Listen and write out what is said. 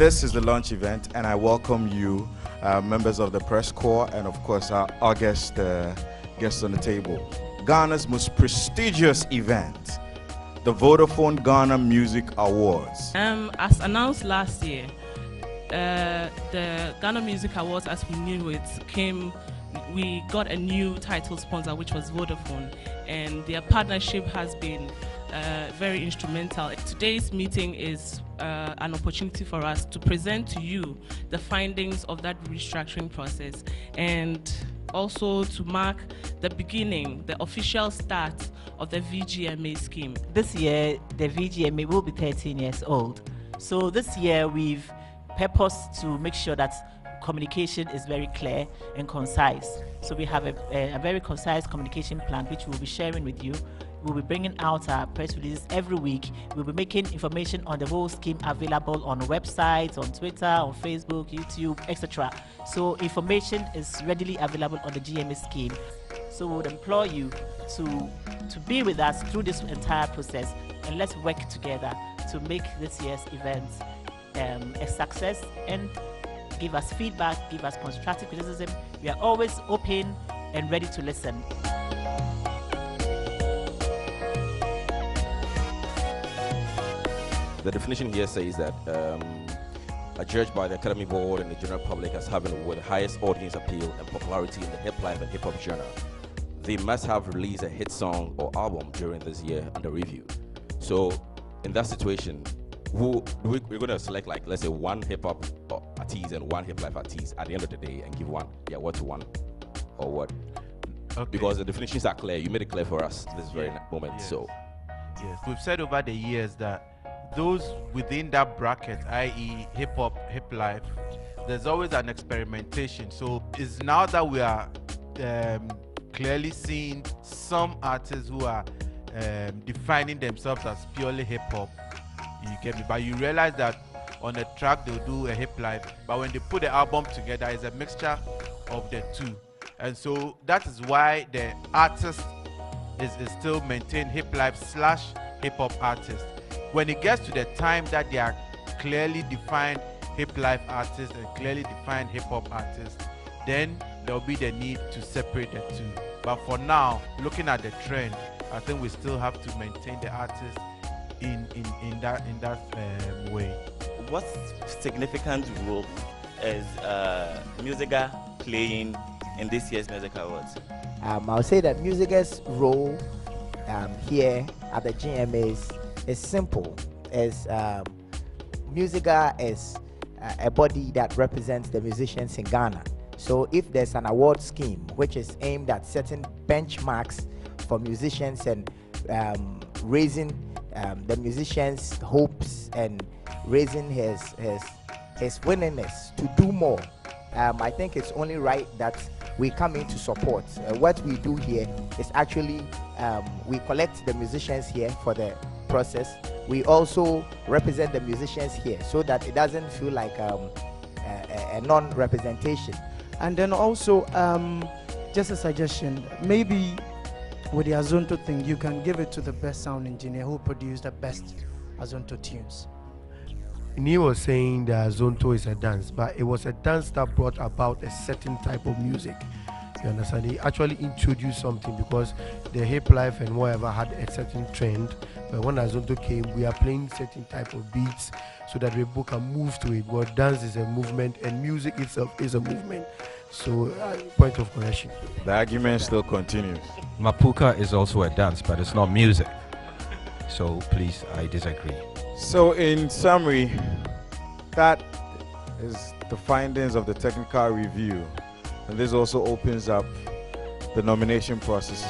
This is the launch event, and I welcome you, members of the press corps, and of course our August guests on the table. Ghana's most prestigious event, the Vodafone Ghana Music Awards. As announced last year, the Ghana Music Awards, as we knew it, we got a new title sponsor, which was Vodafone, and their partnership has been very instrumental. Today's meeting is an opportunity for us to present to you the findings of that restructuring process, and also to mark the beginning, the official start of the VGMA scheme. This year, the VGMA will be 13 years old. So this year, we've purposed to make sure that communication is very clear and concise. So we have a very concise communication plan, which we'll be sharing with you. We'll be bringing out our press releases every week. We'll be making information on the whole scheme available on websites, on Twitter, on Facebook, YouTube, etc. So information is readily available on the GMA scheme. So we would implore you to be with us through this entire process, and let's work together to make this year's event a success, and give us feedback, give us constructive criticism. We are always open and ready to listen. The definition here says that adjudged by the Academy Board and the general public as having with the highest audience appeal and popularity in the hip life and hip hop genre, they must have released a hit song or album during this year under review. So in that situation, we're going to select, like, let's say one hip hop artist and one hip life artist at the end of the day and give one the award to one, or what? Okay. Because the definitions are clear. You made it clear for us this very moment. Yes. So yes, we've said over the years that those within that bracket, i.e. hip hop, hip life, there's always an experimentation. So it's now that we are clearly seeing some artists who are defining themselves as purely hip hop. You get me? But you realize that on a track they'll do a hip life, but when they put the album together, it's a mixture of the two. And so that is why the artist is still maintained hip life / hip hop artist. When it gets to the time that they are clearly defined hip life artists and clearly defined hip hop artists, then there will be the need to separate the two. But for now, looking at the trend, I think we still have to maintain the artist in that way. What significant role is Musica playing in this year's Music Awards? I'll say that Musica's role here at the GMAs is simple. As Musica is a body that represents the musicians in Ghana. So if there's an award scheme which is aimed at setting benchmarks for musicians and raising the musicians' hopes and raising his willingness to do more, I think it's only right that we come in to support. What we do here is actually we collect the musicians here for the process. We also represent the musicians here so that it doesn't feel like a non-representation. And then also, just a suggestion, maybe with the Azonto thing, you can give it to the best sound engineer who produced the best Azonto tunes. He was saying that Azonto is a dance, but it was a dance that brought about a certain type of music. You understand? He actually introduced something, because the hip life and whatever had a certain trend. But when Azonto came, we are playing certain type of beats so that people can move to it. But dance is a movement, and music itself is a movement. So, point of correction. The argument still continues. Mapuka is also a dance, but it's not music. So please, I disagree. So in summary, that is the findings of the technical review. And this also opens up the nomination process.